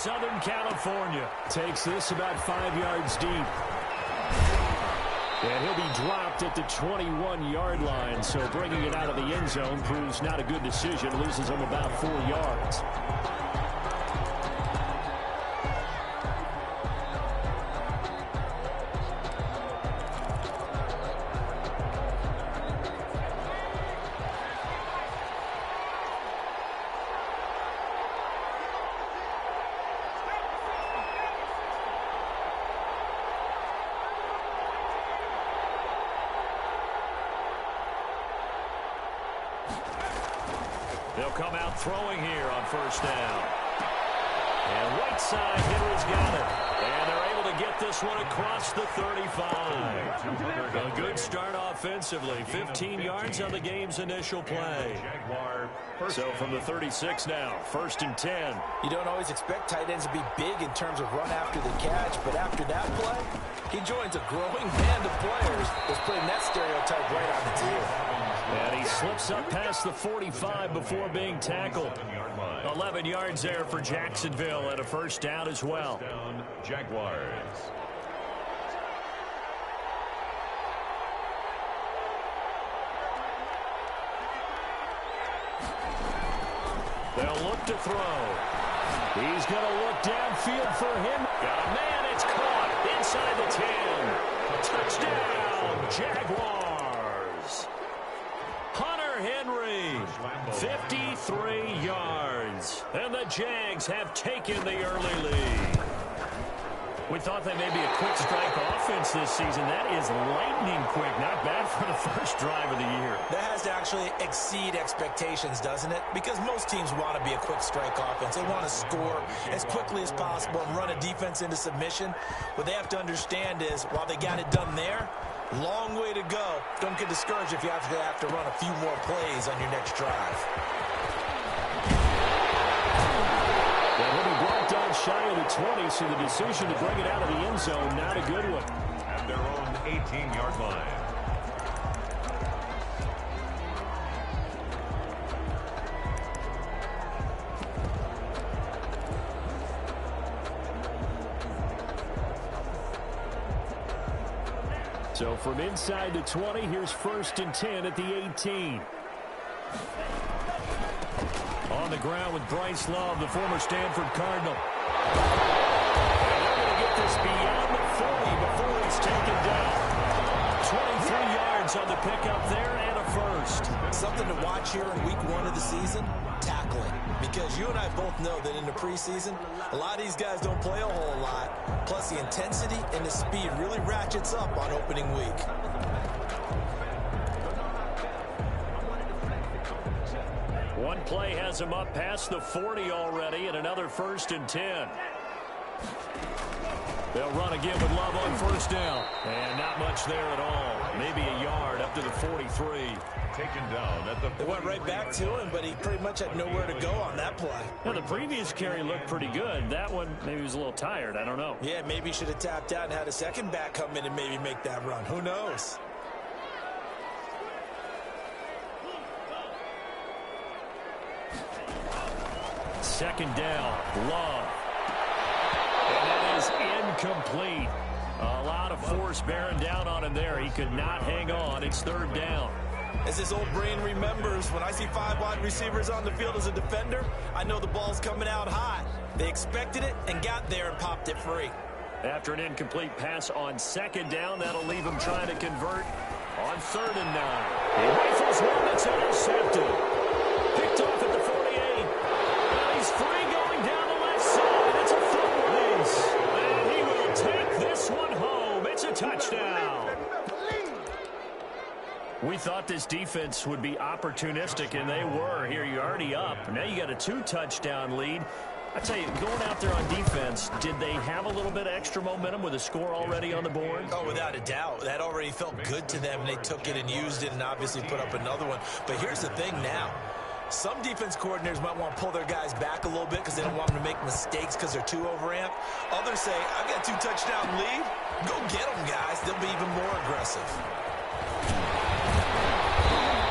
Southern California. Takes this about 5 yards deep. And he'll be dropped at the 21-yard line. So bringing it out of the end zone proves not a good decision. Loses him about 4 yards. They'll come out throwing here on first down. And right side hitter's got it. And they're able to get this one across the 35. A good start offensively. 15 yards on the game's initial play. So from the 36 now, 1st and 10. You don't always expect tight ends to be big in terms of run after the catch, but after that play, he joins a growing band of players that's putting that stereotype right on the team. And he slips up past the 45 before being tackled. 11 yards there for Jacksonville and a first down as well. Jaguars. They'll look to throw. He's going to look downfield for him. Got a man, it's caught inside the 10. Touchdown, Jaguars. Hunter Henry, 53 yards. And the Jags have taken the early lead. We thought they may be a quick strike offense this season. That is lightning quick. Not bad for the first drive of the year. That has to actually exceed expectations, doesn't it? Because most teams want to be a quick strike offense. They want to score as quickly as possible and run a defense into submission. What they have to understand is, while they got it done there, long way to go. Don't get discouraged if you have to run a few more plays on your next drive. Well, he'll be brought down shy of the 20, so the decision to bring it out of the end zone, not a good one. At their own 18-yard line. So from inside the 20, here's 1st and 10 at the 18. On the ground with Bryce Love, the former Stanford Cardinal. And they're going to get this beyond the 40 before he's taken down. 23 yards on the pickup there and a first. Something to watch here in week 1 of the season, tackling. Because you and I both know that in the preseason, a lot of these guys don't play a whole lot. Plus, the intensity and the speed really ratchets up on opening week. One play has him up past the 40 already, and another 1st and 10. They'll run again with Love on first down. And not much there at all. Maybe a yard up to the 43. Taken down at the 43. They went right back to him, but he pretty much had nowhere to go on that play. Now, the previous carry looked pretty good. That one, maybe he was a little tired. I don't know. Yeah, maybe he should have tapped out and had a second back come in and maybe make that run. Who knows? Second down, Love. And that is incomplete. A lot of force bearing down on him there. He could not hang on. It's 3rd down. As his old brain remembers, when I see 5 wide receivers on the field as a defender, I know the ball's coming out hot. They expected it and got there and popped it free. After an incomplete pass on 2nd down, that'll leave him trying to convert on 3rd and 9. He rifles one that's intercepted. Picked off at the 48. And he's free going down the left side. It's a foot race. And he will take this one home. It's a touchdown. We thought this defense would be opportunistic, and they were. Here, you're already up. Now you got a 2-touchdown lead. I tell you, going out there on defense, did they have a little bit of extra momentum with a score already on the board? Oh, without a doubt. That already felt good to them, and they took it and used it and obviously put up another one. But here's the thing now. Some defense coordinators might want to pull their guys back a little bit because they don't want them to make mistakes because they're too overamped. Others say, I've got a 2-touchdown lead. Go get them, guys. They'll be even more aggressive.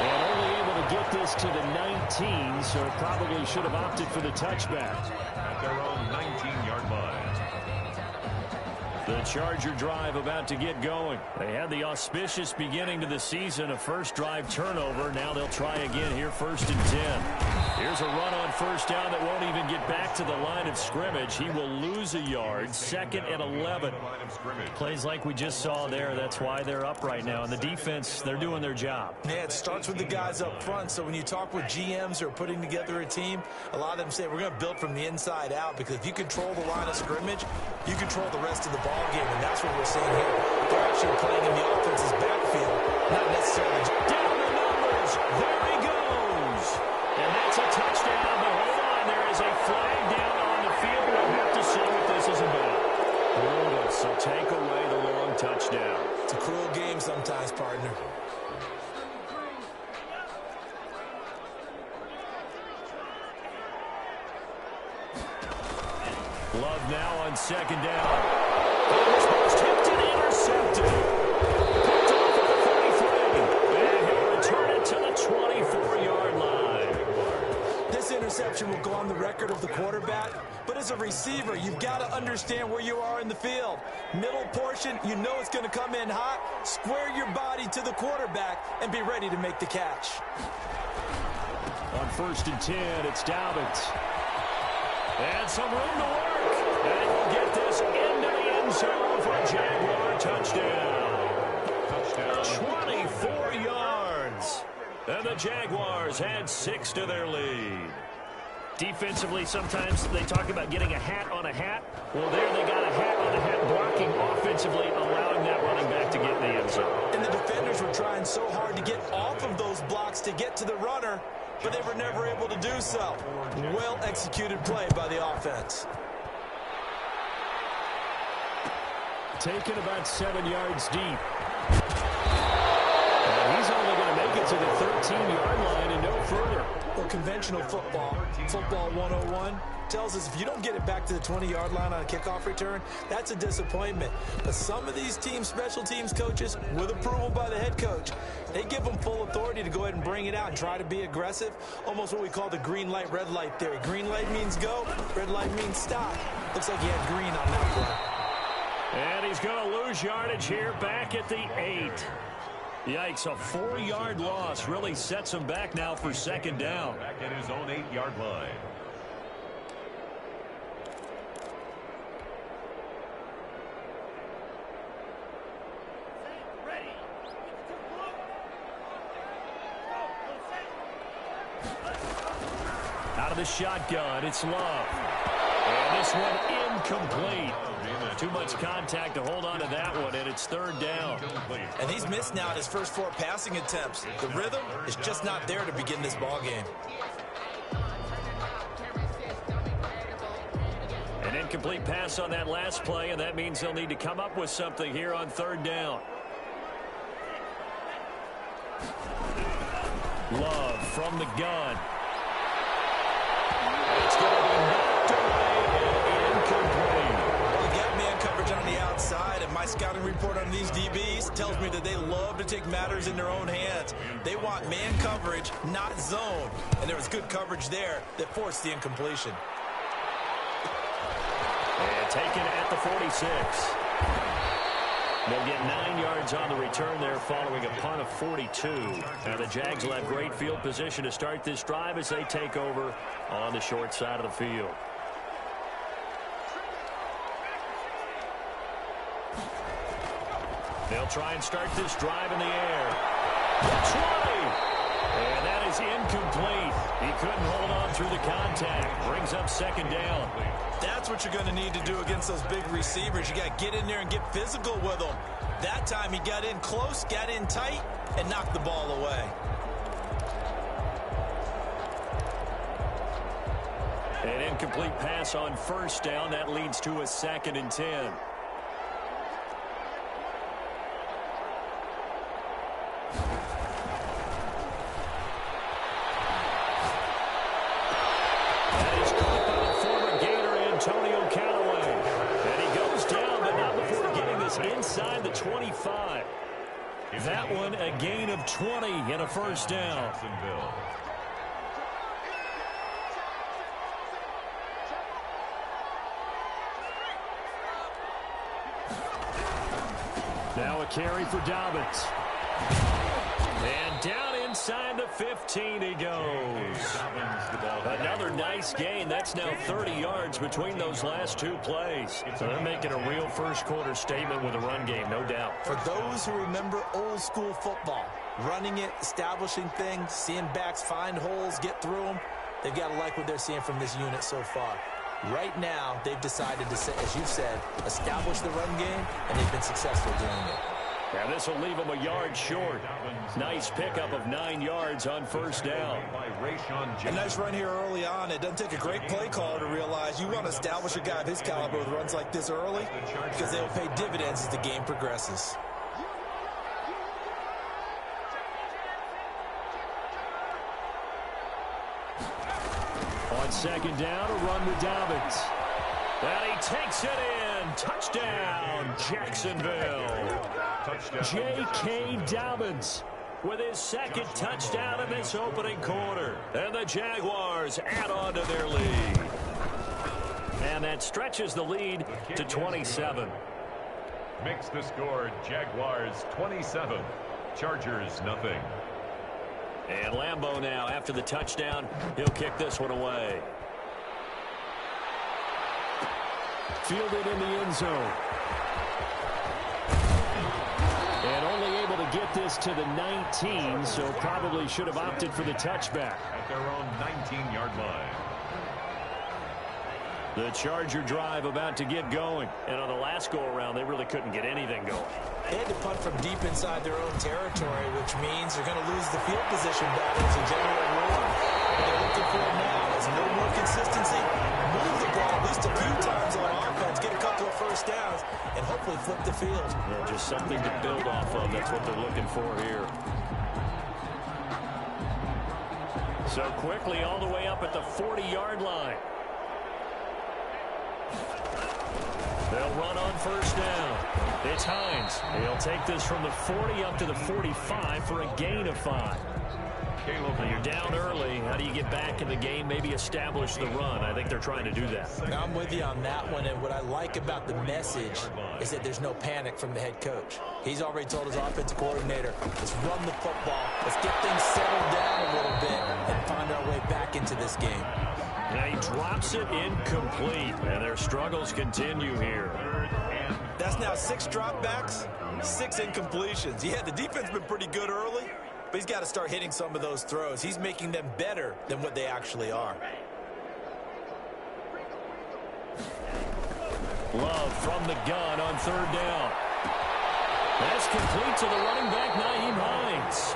And only able to get this to the 19, so probably should have opted for the touchback. At their own 19-yard The Charger drive about to get going. They had the auspicious beginning to the season, a first drive turnover. Now they'll try again here, 1st and 10. Here's a run on first down that won't even get back to the line of scrimmage. He will lose a yard, 2nd and 11. Plays like we just saw there. That's why they're up right now. And the defense, they're doing their job. Yeah, it starts with the guys up front. So when you talk with GMs who are putting together a team, a lot of them say we're going to build from the inside out, because if you control the line of scrimmage, you control the rest of the ball game, and that's what we're seeing here. They're actually playing in the offense's backfield, not necessarily down the numbers. There he goes. And that's a touchdown. But hold on, there is a flag down on the field. We'll have to see what this is about. Brutal, so take away the long touchdown. It's a cruel game sometimes, partner. Love now on 2nd down. Almost tipped and intercepted. Picked off at the 33. And he'll return it to the 24-yard line. This interception will go on the record of the quarterback, but as a receiver, you've got to understand where you are in the field. Middle portion, you know it's going to come in hot. Square your body to the quarterback and be ready to make the catch. On 1st and 10, it's Dobbins. And some room to work. And we'll get this into the end zone for a Jaguar touchdown. Touchdown. 24 yards. And the Jaguars had 6 to their lead. Defensively, sometimes they talk about getting a hat on a hat. Well, there they got a hat on a hat blocking offensively, allowing that running back to get in the end zone. And the defenders were trying so hard to get off of those blocks to get to the runner, but they were never able to do so. Well-executed play by the offense. Taken about 7 yards deep. And he's only going to make it to the 13-yard line and no further. Well, conventional football 101, tells us if you don't get it back to the 20-yard line on a kickoff return, that's a disappointment. But some of these teams, special teams coaches, with approval by the head coach, they give them full authority to go ahead and bring it out and try to be aggressive, almost what we call the green light, red light theory. Green light means go, red light means stop. Looks like he had green on that play. And he's going to lose yardage here back at the 8. Yikes, a 4-yard loss really sets him back now for 2nd down. Back at his own 8-yard line. Out of the shotgun, it's Love. And this one incomplete. Too much contact to hold on to that one, and it's 3rd down. And he's missed now his first 4 passing attempts. The rhythm is just not there to begin this ball game. An incomplete pass on that last play, and that means they'll need to come up with something here on 3rd down. Love from the gun. It's going to be knocked away and incomplete. Well, you got man coverage on the outside, and my scouting report on these DBs tells me that they love to take matters in their own hands. They want man coverage, not zone. And there was good coverage there that forced the incompletion. And taken at the 46. They'll get 9 yards on the return there following a punt of 42. Now the Jags will have great field position to start this drive as they take over on the short side of the field. They'll try and start this drive in the air. 20! And that is incomplete. He couldn't hold on through the contact. Brings up 2nd down. That's what you're going to need to do against those big receivers. You got to get in there and get physical with them. That time he got in close, got in tight, and knocked the ball away. An incomplete pass on 1st down. That leads to a 2nd and 10. Inside the 25. That one a gain of 20 and a 1st down. Now a carry for Dobbins. And down inside the 15 he goes. Another nice gain. That's now 30 yards between those last two plays. So they're making a real first-quarter statement with a run game, no doubt. For those who remember old-school football, running it, establishing things, seeing backs find holes, get through them, they've got to like what they're seeing from this unit so far. Right now, they've decided to, as you've said, establish the run game, and they've been successful doing it. And this will leave them a yard short. Nice pickup of 9 yards on first down. A nice run here early on. It doesn't take a great play caller to realize you want to establish a guy of his caliber with runs like this early because they will pay dividends as the game progresses. On second down, a run with Dobbins. And he takes it in. Touchdown, Jacksonville. J.K. Dobbins with his second touchdown in this opening quarter. And the Jaguars add on to their lead. And that stretches the lead to 27. Makes the score Jaguars 27, Chargers nothing. And Lambeau now, after the touchdown, he'll kick this one away. Fielded in the end zone. And only able to get this to the 19, so probably should have opted for the touchback. At their own 19-yard line. The Charger drive about to get going. And on the last go-around, they really couldn't get anything going. They had to punt from deep inside their own territory, which means they're going to lose the field position battle as a general rule. What they're looking for now is no more consistency. Move the ball at least a few times on offense, get a couple of first downs, and hopefully flip the field. Yeah, just something to build off of. That's what they're looking for here. So quickly all the way up at the 40-yard line. They'll run on first down. It's Hines. He'll take this from the 40 up to the 45 for a gain of 5. Now you're down early. How do you get back in the game, maybe establish the run? I think they're trying to do that. I'm with you on that one, and what I like about the message is that there's no panic from the head coach. He's already told his offensive coordinator, let's run the football, let's get things settled down a little bit and find our way back into this game. Now he drops it incomplete, and their struggles continue here. That's now 6 dropbacks, 6 incompletions. Yeah, the defense has been pretty good early, but he's got to start hitting some of those throws. He's making them better than what they actually are. Love from the gun on third down. That's complete to the running back, Nyheim Hines.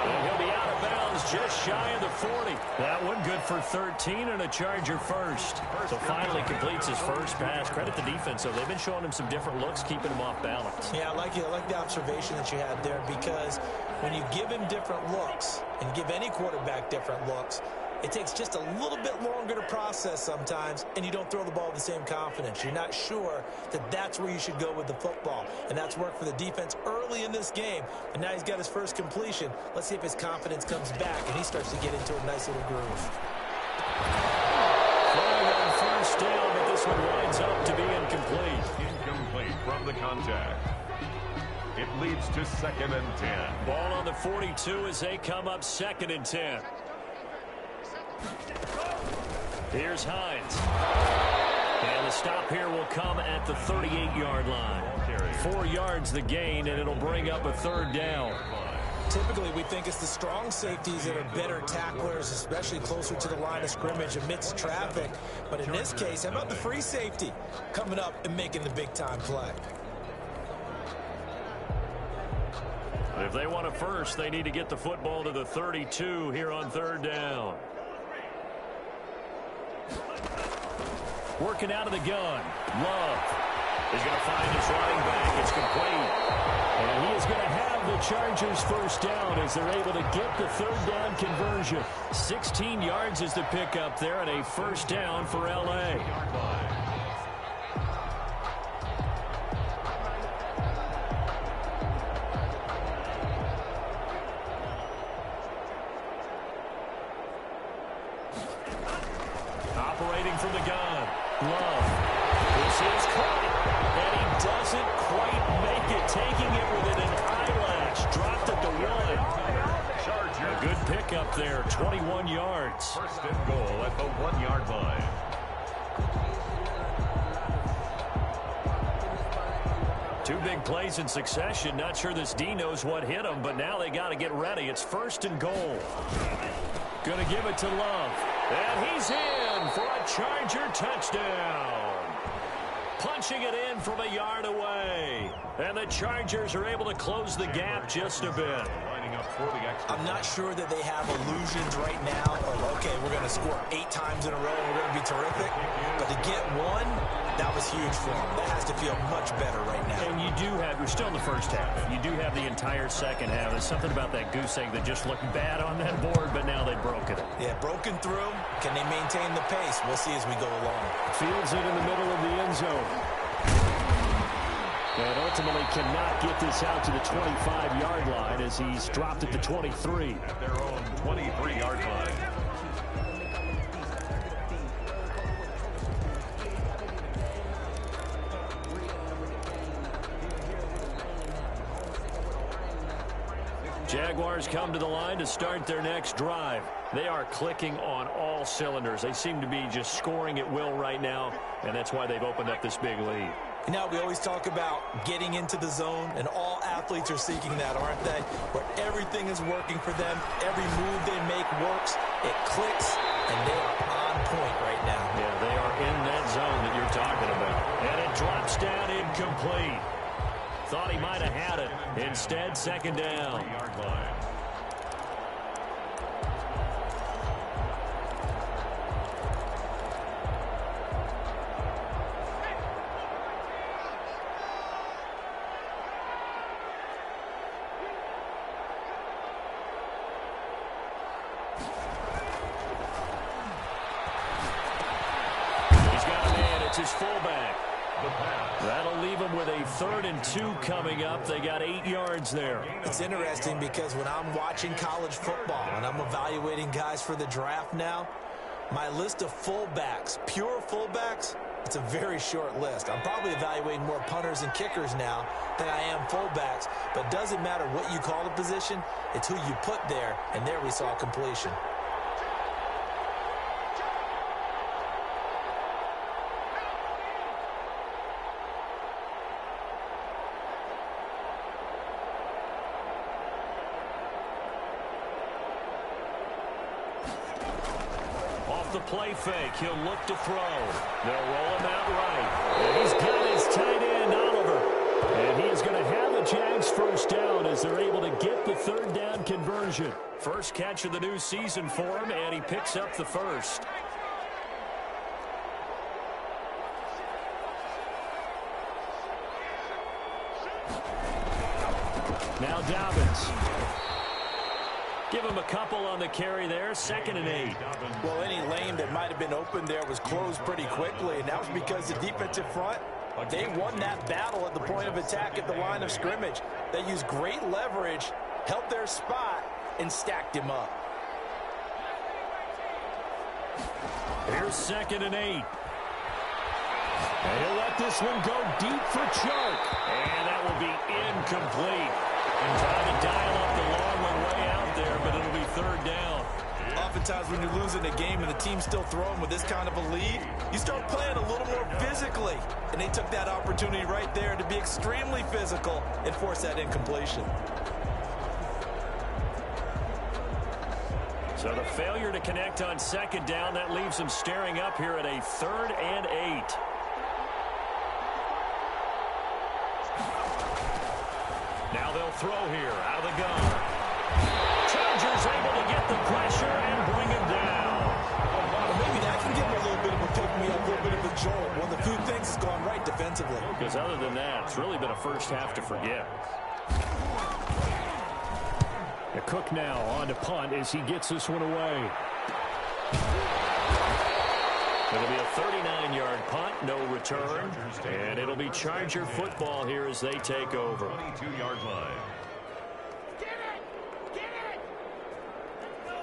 And he'll be out of bounds just shy of the 40. That one good for 13 and a Charger first. So finally completes his first pass. Credit the defense, though. They've been showing him some different looks, keeping him off balance. Yeah, I like the observation that you had there, because when you give him different looks and give any quarterback different looks, it takes just a little bit longer to process sometimes, and you don't throw the ball with the same confidence. You're not sure that that's where you should go with the football, and that's worked for the defense early in this game. And now he's got his first completion. Let's see if his confidence comes back, and he starts to get into a nice little groove. Flying on first down, but this one winds up to be incomplete. Incomplete from the contact. It leads to 2nd and 10. Ball on the 42 as they come up 2nd and 10. Here's Hines. And the stop here will come at the 38-yard line. 4 yards the gain, and it'll bring up a third down. Typically, we think it's the strong safeties that are better tacklers, especially closer to the line of scrimmage amidst traffic. But in this case, how about the free safety coming up and making the big-time play? If they want a first, they need to get the football to the 32 here on third down. Working out of the gun. Love is going to find his running back. It's complete. And he is going to have the Chargers first down as they're able to get the third down conversion. 16 yards is the pickup there, and a first down for L.A. Operating from the gun. Love. This is caught. And he doesn't quite make it. taking it with it in eyelash. Dropped at the 1. A good pickup there, 21 yards. First and goal at the 1-yard line. Two big plays in succession. Not sure this D knows what hit him, but now they got to get ready. It's first and goal. Going to give it to Love. And he's in for a Charger touchdown. Punching it in from a yard away. And the Chargers are able to close the gap just a bit. I'm not sure that they have illusions right now of, okay, we're going to score 8 times in a row and we're going to be terrific. But to get one, that was huge for them. That has to feel much better right now. And you do have, we're still in the first half. You do have the entire second half. There's something about that goose egg that just looked bad on that board, but now they've broken it. Yeah, broken through. Can they maintain the pace? We'll see as we go along. Fields it in the middle of the end zone. And ultimately cannot get this out to the 25-yard line as he's dropped at the 23. At their own 23-yard line. Jaguars come to the line to start their next drive. They are clicking on all cylinders. They seem to be just scoring at will right now, and that's why they've opened up this big lead. You know, we always talk about getting into the zone, and all athletes are seeking that, aren't they? Where everything is working for them. Every move they make works. It clicks, and they are on point right now. Yeah, they are in that zone that you're talking about. And it drops down incomplete. Thought he might have had it. Instead, second down. His fullback. That'll leave him with a 3rd and 2 coming up. They got 8 yards there. It's interesting because when I'm watching college football and I'm evaluating guys for the draft now, my list of fullbacks, pure fullbacks, it's a very short list. I'm probably evaluating more punters and kickers now than I am fullbacks, but it doesn't matter what you call the position, it's who you put there, and there we saw completion. The play fake. He'll look to throw. They'll roll him out right. And he's got his tight end, Oliver. And he is going to have a Jags first down as they're able to get the 3rd down conversion. First catch of the new season for him, and he picks up the first. Now Dobbins. Give him a couple on the carry there. 2nd and 8. Well, any lane that might have been open there was closed pretty quickly, and that was because the defensive front, they won that battle at the point of attack at the line of scrimmage. They used great leverage, held their spot, and stacked him up. Here's 2nd and 8. And he'll let this one go deep for Chark. And that will be incomplete. And trying to dial up the long one way out there, but it'll be 3rd down. Oftentimes when you're losing a game and the team's still throwing with this kind of a lead, you start playing a little more physically. And they took that opportunity right there to be extremely physical and force that incompletion. So the failure to connect on 2nd down, that leaves them staring up here at a 3rd and 8. Now they'll throw here out of the gun. Chargers able to get the pressure and bring him down. Well, maybe that can give him a little bit of a pick-me-up, a little bit of a jolt. One of the few things has gone right defensively. Because other than that, it's really been a first half to forget. The Cook now on to punt as he gets this one away. It'll be a 39-yard punt, no return, and it'll be Charger football here as they take over. 22-yard line.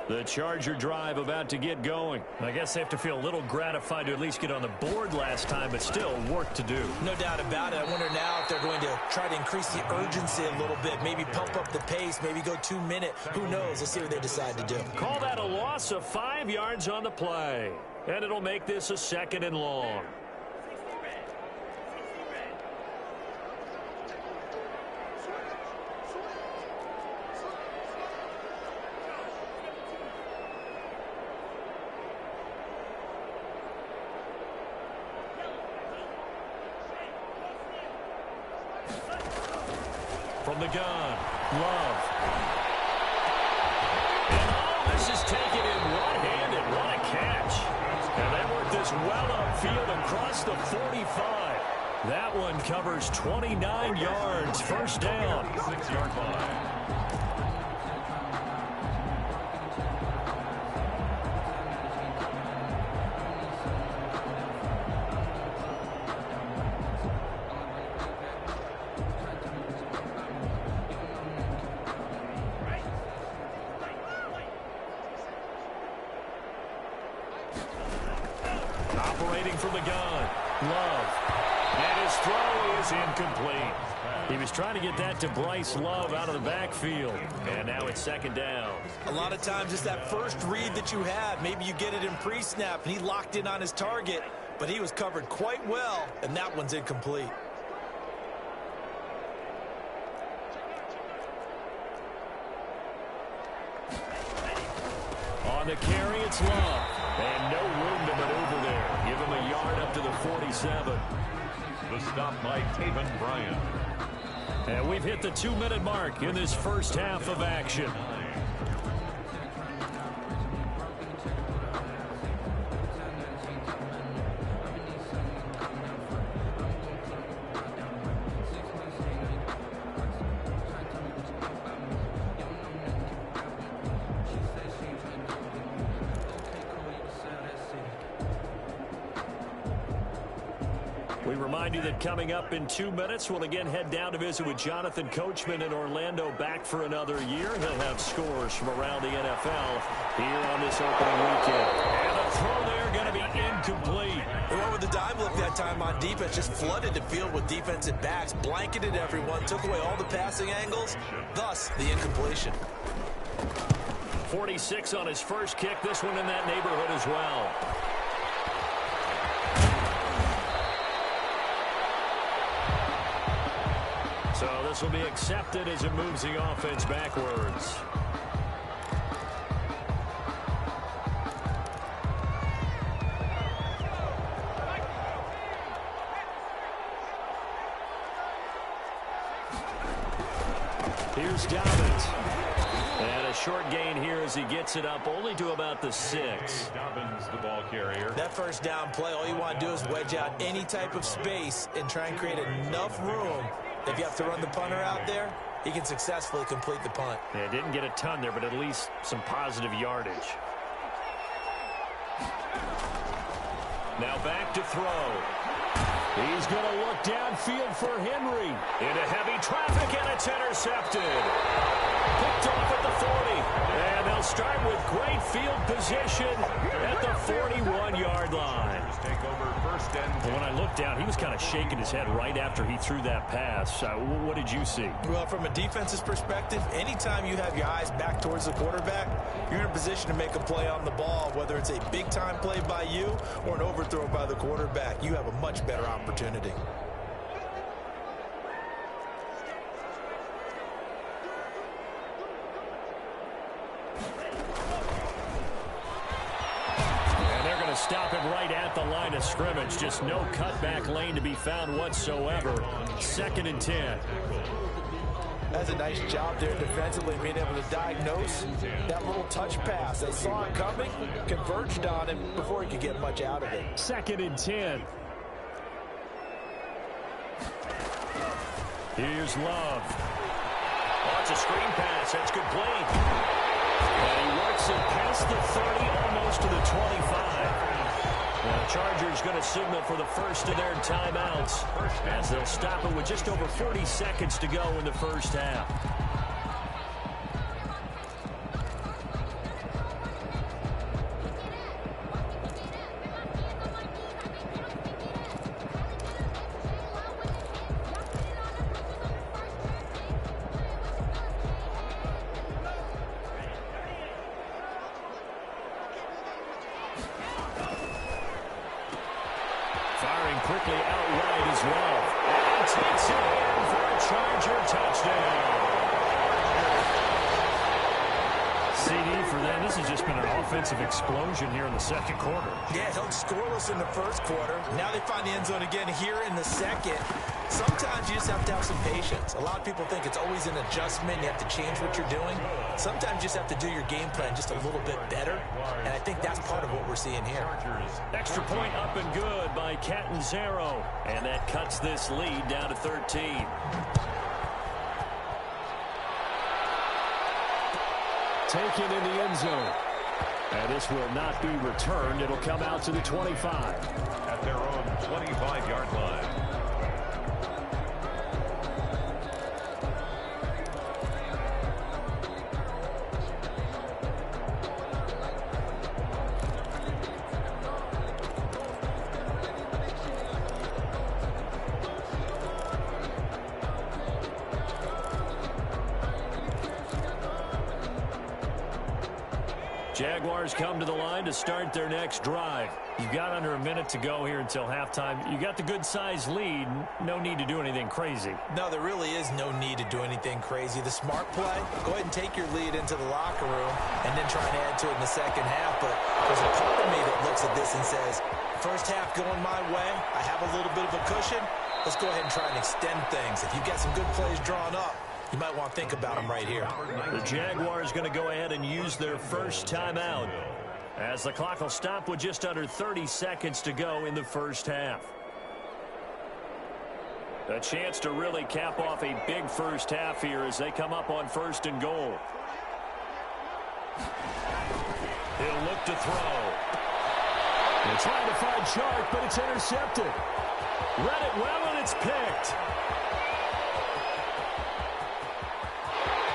The Charger drive about to get going. I guess they have to feel a little gratified to at least get on the board last time, but still work to do. No doubt about it. I wonder now if they're going to try to increase the urgency a little bit, maybe pump up the pace, maybe go 2 minute. Who knows? Let's see what they decide to do. Call that a loss of 5 yards on the play. And it'll make this a 2nd and long. From the gun, Love. And this is taken in one-handed. What a catch. And they work this well upfield across the 45. That one covers 29 yards. First down. 6-yard line. Operating from the gun, Love. And his throw is incomplete. He was trying to get that to Bryce Love out of the backfield. And now it's 2nd down. A lot of times it's that first read that you have. Maybe you get it in pre-snap, and he locked in on his target, but he was covered quite well, and that one's incomplete. On the carry, it's Love. And no room to maneuver there. Give him a yard up to the 47. The stop by Taven Bryan. And we've hit the 2-minute mark in this first half of action. We remind you that coming up in 2 minutes, we'll again head down to visit with Jonathan Coachman in Orlando, back for another year. He'll have scores from around the NFL here on this opening weekend. And the throw there going to be incomplete. They went with the dive look that time on defense, just flooded the field with defensive backs, blanketed everyone, took away all the passing angles, thus the incompletion. 46 on his first kick, this one in that neighborhood as well. So this will be accepted as it moves the offense backwards. Here's Dobbins. And a short gain here as he gets it up only to about the 6. Dobbins, the ball carrier. That first down play, all you want to do is wedge out any type of space and try and create enough room. If you have to run the punter out there, he can successfully complete the punt. Yeah, didn't get a ton there, but at least some positive yardage. Now back to throw. He's going to look downfield for Henry. Into heavy traffic, and it's intercepted. Picked off at the 40. And they'll start with great field position at the 41-yard line. Take over first and 10. When I looked down, he was kind of shaking his head right after he threw that pass. What did you see? Well, from a defense's perspective, anytime you have your eyes back towards the quarterback, you're in a position to make a play on the ball, whether it's a big-time play by you or an overthrow by the quarterback. You have a much better opportunity. Stop it right at the line of scrimmage. Just no cutback lane to be found whatsoever. 2nd and 10. That's a nice job there defensively, being able to diagnose that little touch pass. They saw it coming, converged on him before he could get much out of it. 2nd and 10. Here's Love. Oh, it's a screen pass. That's complete. And he works it past the 30, almost to the 25. The Chargers going to signal for the first of their timeouts as they'll stop it with just over 40 seconds to go in the first half. Firing quickly out wide as well. And he takes it in for a Charger touchdown. CD for them. This has just been an offensive explosion here in the second quarter. Yeah, held scoreless in the first quarter. Now they find the end zone again here in the second. Sometimes you just have to have some patience. A lot of people think it's always an adjustment. You have to change what you're doing. Sometimes you just have to do your game plan just a little bit better. And I think that's part of what we're seeing here. Extra point up and good by Catanzaro. And that cuts this lead down to 13. Taken in the end zone. And this will not be returned. It'll come out to the 25. At their own 25-yard line. Jaguars come to the line to start their next drive. You've got under a minute to go here until halftime. You got the good-sized lead. No need to do anything crazy. No, there really is no need to do anything crazy. The smart play, go ahead and take your lead into the locker room and then try and add to it in the second half. But there's a part of me that looks at this and says, first half going my way, I have a little bit of a cushion. Let's go ahead and try and extend things. If you've got some good plays drawn up, you might want to think about them right here. The Jaguars going to go ahead and use their first timeout as the clock will stop with just under 30 seconds to go in the first half. A chance to really cap off a big first half here as they come up on first and goal. He'll look to throw. They're trying to find Chark, but it's intercepted. Read it well, and it's picked.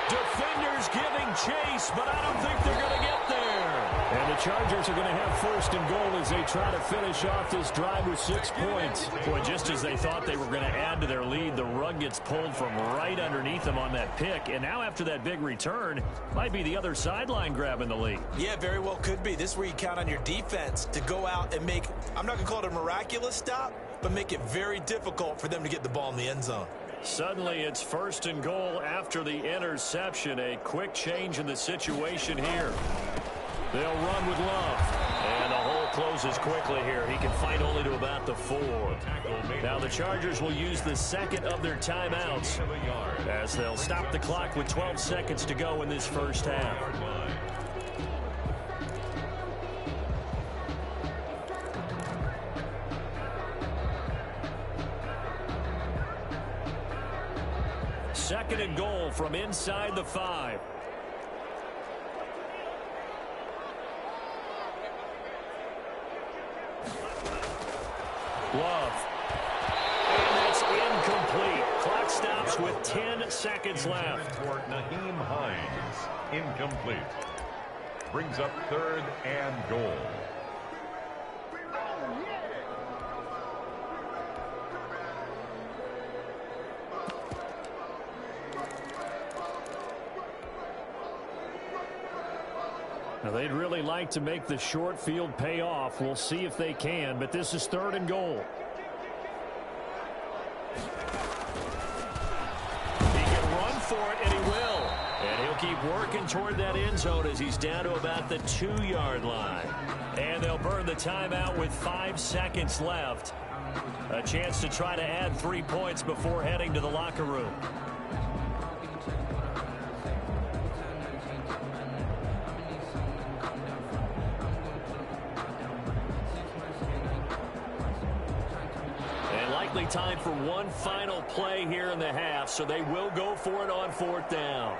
Defenders giving chase, but I don't think they're going to get there. And the Chargers are going to have first and goal as they try to finish off this drive with 6 points. Boy, just as they thought they were going to add to their lead, the rug gets pulled from right underneath them on that pick. And now after that big return, might be the other sideline grabbing the lead. Yeah, very well could be. This is where you count on your defense to go out and make, I'm not going to call it a miraculous stop, but make it very difficult for them to get the ball in the end zone. Suddenly it's first and goal after the interception. A quick change in the situation here. They'll run with Love. And the hole closes quickly here. He can fight only to about the 4. Now the Chargers will use the second of their timeouts as they'll stop the clock with 12 seconds to go in this first half. Second and goal from inside the 5. Love. And that's incomplete. Clock stops with 10 seconds left. For Naheem Hines. Incomplete. Brings up third and goal. Now they'd really like to make the short field pay off. We'll see if they can, but this is third and goal. He can run for it, and he will. And he'll keep working toward that end zone as he's down to about the 2-yard line. And they'll burn the timeout with 5 seconds left. A chance to try to add 3 points before heading to the locker room. Time for one final play here in the half, so they will go for it on 4th down.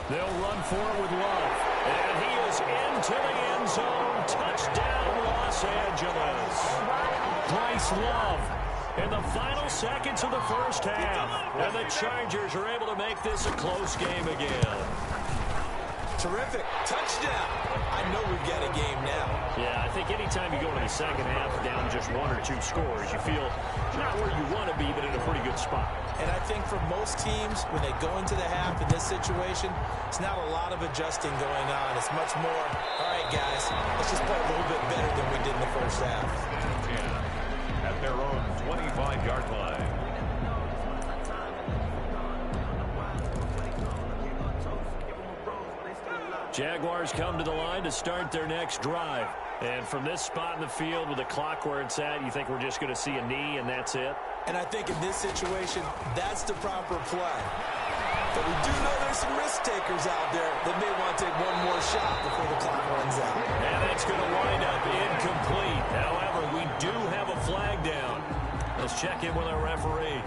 They'll run for it with Love. And he is into the end zone. Touchdown, Los Angeles. Bryce Love in the final seconds of the first half. And the Chargers are able to make this a close game again. Terrific. Touchdown. I know we've got a game now. Yeah, I think anytime the second half down just 1 or 2 scores. You feel not where you want to be, but in a pretty good spot. And I think for most teams, when they go into the half in this situation, it's not a lot of adjusting going on. It's much more, all right, guys, let's just play a little bit better than we did in the first half. At their own 25-yard line. Jaguars come to the line to start their next drive. And from this spot in the field with the clock where it's at, you think we're just going to see a knee and that's it? And I think in this situation, that's the proper play. But we do know there's some risk takers out there that may want to take one more shot before the clock runs out. And that's going to wind up incomplete. However, we do have a flag down. Let's check in with our referee.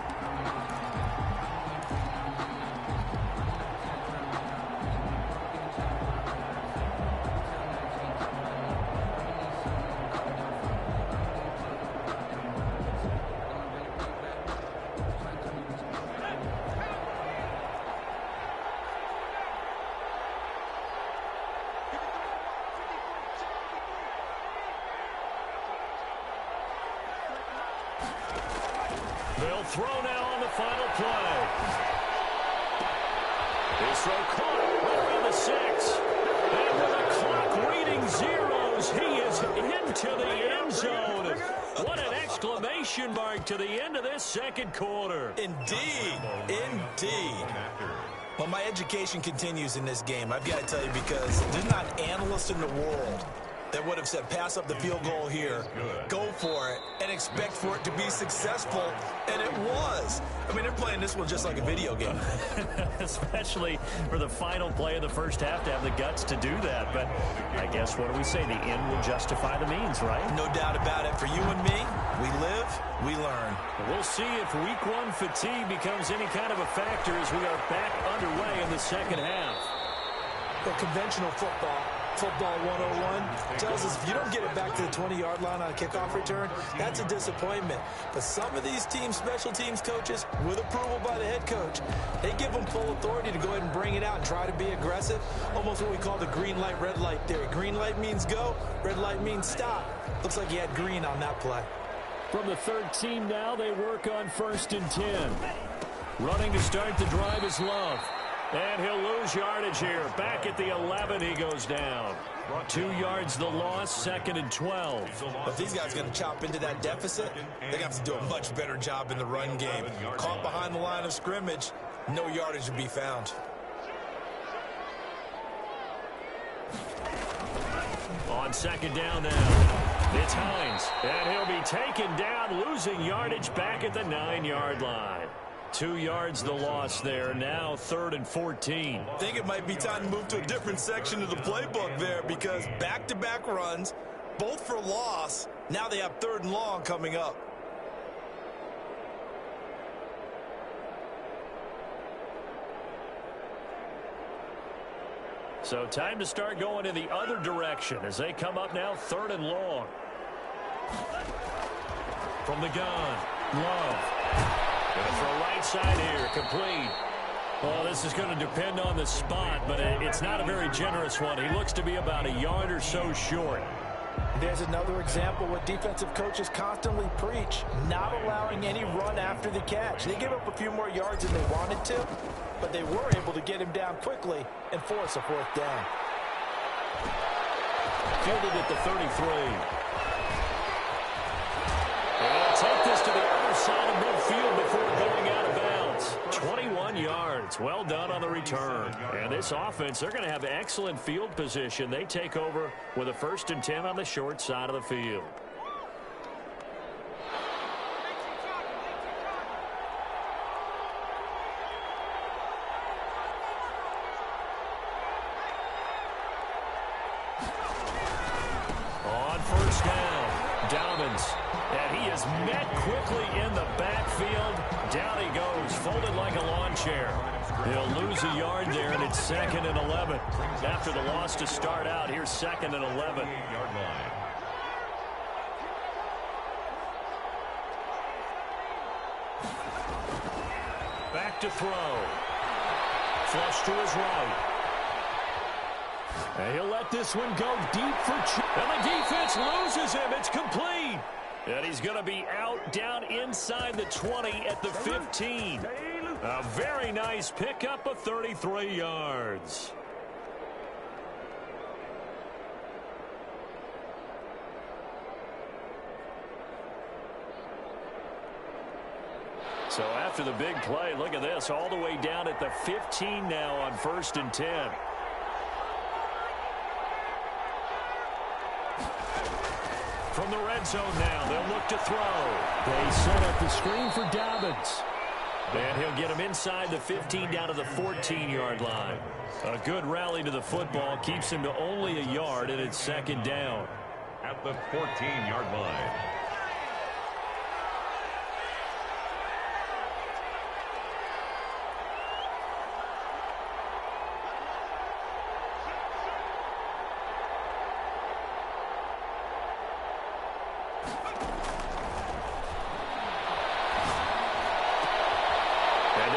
They'll throw now on the final play. His throw caught right around the 6. And with the clock reading zeros, he is into the end zone. What an exclamation mark to the end of this second quarter. Indeed. Indeed. Well, my education continues in this game, I've got to tell you, because there's not an analyst in the world that would have said pass up the field goal here, go for it, and expect for it to be successful, and it was. I mean, they're playing this one just like a video game. Especially for the final play of the first half to have the guts to do that. But I guess, what do we say? The end will justify the means, right? No doubt about it. For you and me, we live, we learn. We'll see if week 1 fatigue becomes any kind of a factor as we are back underway in the second half. The conventional football 101 tells us if you don't get it back to the 20-yard line on a kickoff return, that's a disappointment. But some of these teams, special teams coaches, with approval by the head coach, they give them full authority to go ahead and bring it out and try to be aggressive. Almost what we call the green light, red light theory. Green light means go, red light means stop. Looks like he had green on that play. From the third team now, they work on 1st and 10. Running to start the drive is Love. And he'll lose yardage here. Back at the 11, he goes down. 2 yards the loss, 2nd and 12. But these guys are going to chop into that deficit. They're going to have to do a much better job in the run game. Caught behind the line of scrimmage, no yardage to be found. On 2nd down now, it's Hines. And he'll be taken down, losing yardage back at the 9-yard line. 2 yards the loss there. Now 3rd and 14. I think it might be time to move to a different section of the playbook there, because back-to-back runs, both for loss. Now they have 3rd and long coming up. So time to start going in the other direction as they come up now 3rd and long. From the gun, Love. Going for a right side here, complete. Well, this is going to depend on the spot, but it's not a very generous one. He looks to be about a yard or so short. There's another example what defensive coaches constantly preach, not allowing any run after the catch. They give up a few more yards than they wanted to, but they were able to get him down quickly and force a 4th down. Fielded at the 33. And take this to the other side of midfield before going out of bounds. 21 yards. Well done on the return. And this offense, they're going to have excellent field position. They take over with a 1st and 10 on the short side of the field. On 1st down, Dobbins. And he is met quickly in the backfield. Down he goes, folded like a lawn chair. He'll lose a yard there, and it's 2nd and 11. After the loss to start out, here's 2nd and 11. Back to throw. Flush to his right. And he'll let this one go deep for... And the defense defense loses him. It's complete. And he's going to be out down inside the 20 at the 15. A very nice pickup of 33 yards. So after the big play, look at this, all the way down at the 15 now on 1st and 10. From the red zone now, they'll look to throw. They set up the screen for Dobbins. And he'll get him inside the 15 down to the 14-yard line. A good rally to the football keeps him to only a yard, and it's 2nd down. At the 14-yard line.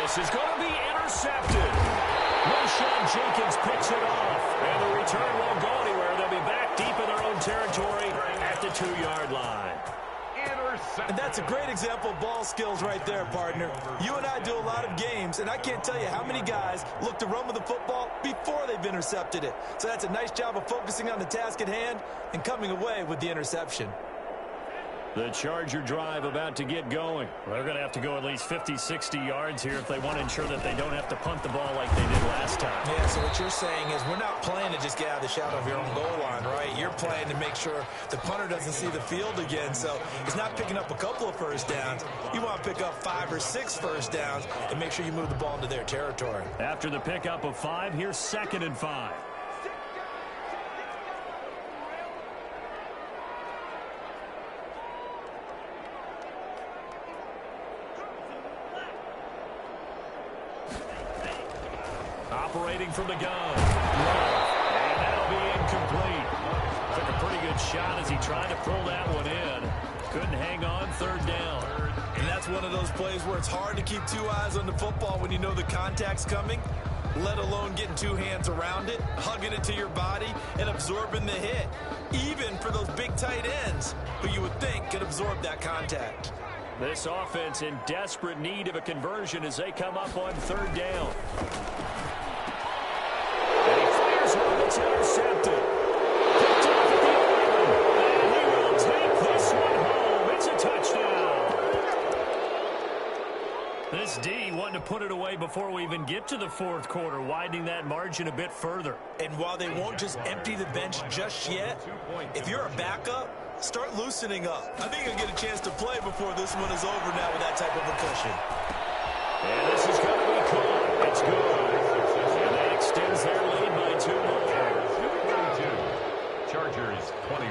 This is going to be intercepted. Roshan Jenkins picks it off. And the return won't go anywhere. They'll be back deep in their own territory at the 2-yard line. And that's a great example of ball skills right there, partner. You and I do a lot of games, and I can't tell you how many guys look to run with the football before they've intercepted it. So that's a nice job of focusing on the task at hand and coming away with the interception. The Charger drive about to get going. They're going to have to go at least 50, 60 yards here if they want to ensure that they don't have to punt the ball like they did last time. Yeah, so what you're saying is we're not playing to just get out of the shadow of your own goal line, right? You're playing to make sure the punter doesn't see the field again. So he's not picking up a couple of first downs. You want to pick up 5 or 6 first downs and make sure you move the ball into their territory. After the pickup of 5, here's 2nd and 5. Operating from the gun. And that'll be incomplete. Took a pretty good shot as he tried to pull that one in. Couldn't hang on, 3rd down. And that's one of those plays where it's hard to keep 2 eyes on the football when you know the contact's coming, let alone getting 2 hands around it, hugging it to your body, and absorbing the hit. Even for those big tight ends who you would think could absorb that contact. This offense in desperate need of a conversion as they come up on 3rd down. It's intercepted. Picked off at the 11. And he will take this one home. It's a touchdown. This D wanting to put it away before we even get to the 4th quarter, widening that margin a bit further. And while they won't just empty the bench just yet, if you're a backup, start loosening up. I think you'll get a chance to play before this one is over now with that type of a cushion. And this is going to be caught. It's good. And that extends their lead by 2 more. Chargers 21.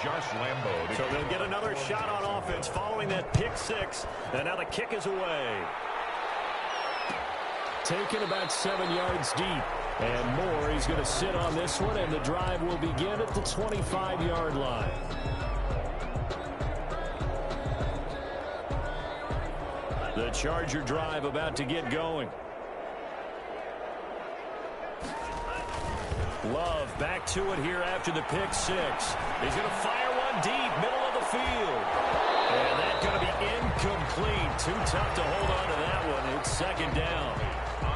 Josh Lambo. So they'll get another shot on offense following that pick 6. And now the kick is away. Taken about 7 yards deep. And more, he's going to sit on this one, and the drive will begin at the 25-yard line. The Charger drive about to get going. Love back to it here after the pick 6. He's going to fire one deep, middle of the field. And that's going to be incomplete. Too tough to hold on to that one. It's 2nd down.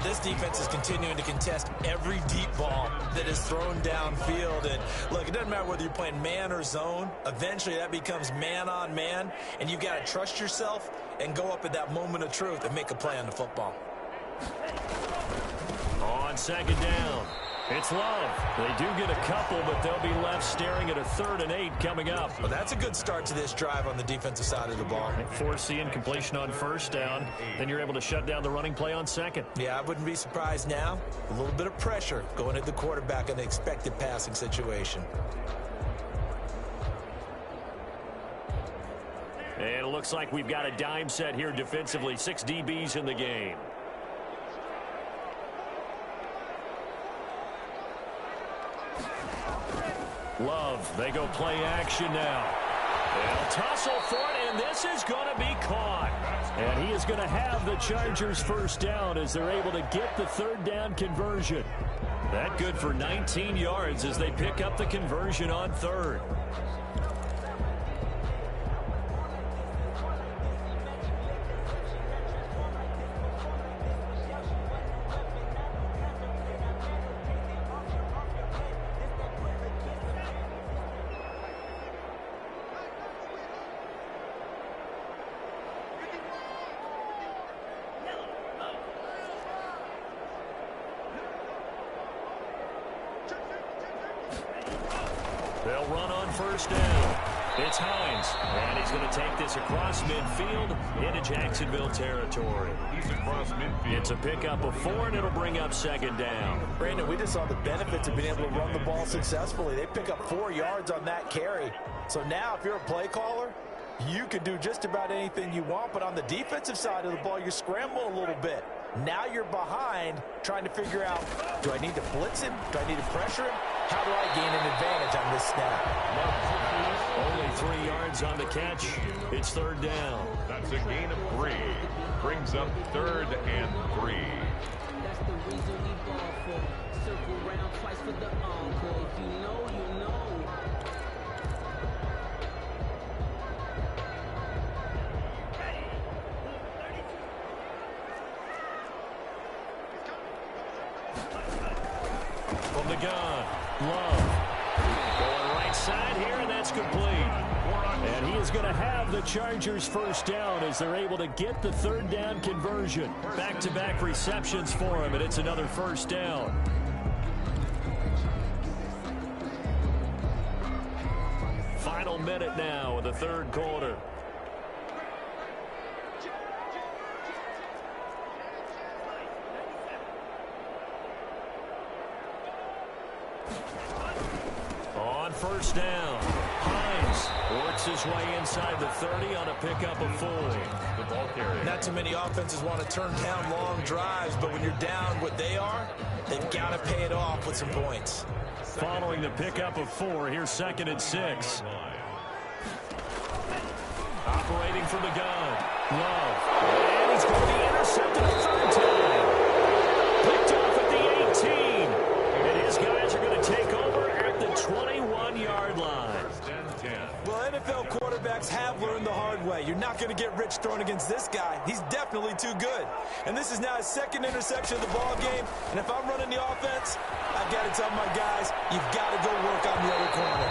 This defense is continuing to contest every deep ball that is thrown downfield. And look, it doesn't matter whether you're playing man or zone. Eventually that becomes man on man. And you've got to trust yourself and go up at that moment of truth and make a play on the football. On 2nd down. It's Love. They do get a couple, but they'll be left staring at a 3rd and 8 coming up. Well, that's a good start to this drive on the defensive side of the ball. Force the incompletion on 1st down. Then you're able to shut down the running play on 2nd. Yeah, I wouldn't be surprised now. A little bit of pressure going at the quarterback in the expected passing situation. And it looks like we've got a dime set here defensively. 6 DBs in the game. Love, they go play action now. They'll tussle for it, and this is going to be caught. And he is going to have the Chargers 1st down as they're able to get the 3rd down conversion. That good for 19 yards as they pick up the conversion on third. They'll run on first down. It's Hines, and he's going to take this across midfield into Jacksonville territory. He's across midfield. It's a pickup of 4, and it'll bring up second down. Brandon, we just saw the benefits of being able to run the ball successfully. They pick up 4 yards on that carry. So now if you're a play caller, you can do just about anything you want, but on the defensive side of the ball, you scramble a little bit. Now you're behind trying to figure out, do I need to blitz him? Do I need to pressure him? How do I gain an advantage on this snap? Only 3 yards on the catch. It's third down. That's a gain of 3. Brings up 3rd and 3. That's the reason we ball for. Circle round twice for the encore. If you know, you know. From the gun, Love. Going right side here, and that's complete. And he is going to have the Chargers first down as they're able to get the third down conversion. Back-to-back receptions for him, and it's another first down. Final minute now in the third quarter. On first down, Hines works his way inside the 30 on a pickup of 4. The ball carrier. Not too many offenses want to turn down long drives, but when you're down what they are, they've got to pay it off with some points. Following the pickup of 4, here's 2nd and 6. Operating from the gun, Love. And he's going to be intercepted a third time. Picked off at the 18. And his guys are going to take over at the 21-yard line. Well, NFL quarterbacks have learned the hard way. You're not going to get rich throwing against this guy. He's definitely too good. And this is now his 2nd interception of the ball game. And if I'm running the offense, I've got to tell my guys, you've got to go work on the other corner.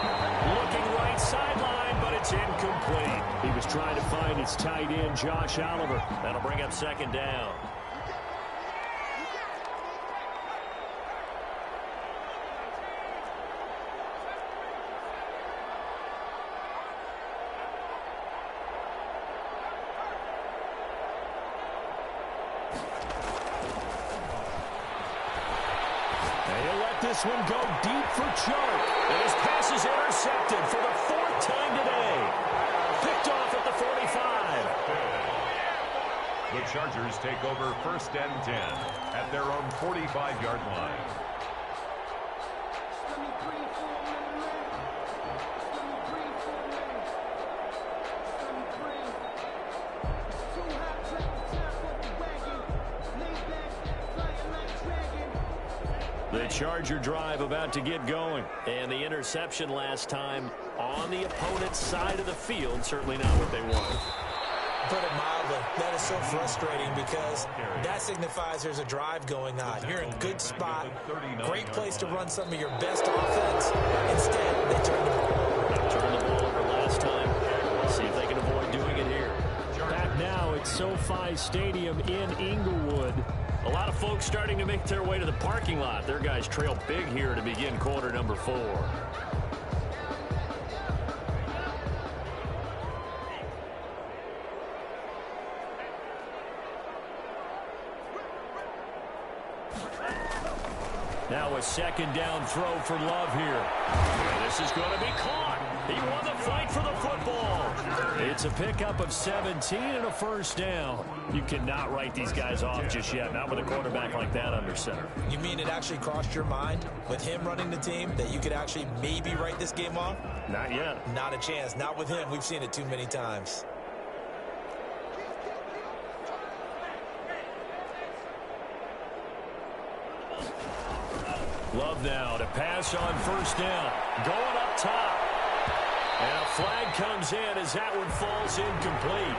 Looking right sideline, but it's incomplete. He was trying to find his tight end, Josh Oliver. That'll bring up second down. This one go deep for Chark. And his pass is intercepted for the 4th time today. Picked off at the 45. The Chargers take over 1st and 10 at their own 45-yard line. The Charger drive about to get going. And the interception last time on the opponent's side of the field, certainly not what they wanted. Put it mildly, that is so frustrating because that signifies there's a drive going on. You're in a good spot, great place to run some of your best offense. Instead, they turn the ball over. Turned the ball over last time. Let's see if they can avoid doing it here. Back now at SoFi Stadium in Inglewood. A lot of folks starting to make their way to the parking lot. Their guys trail big here to begin quarter number 4. Now a second down throw for Love here. And this is going to be caught. He won the fight for the football. It's a pickup of 17 and a first down. You cannot write these guys off just yet, not with a quarterback like that under center. You mean it actually crossed your mind with him running the team that you could actually maybe write this game off? Not yet. Not a chance. Not with him. We've seen it too many times. Love now to pass on first down. Going up top. And a flag comes in as that one falls incomplete.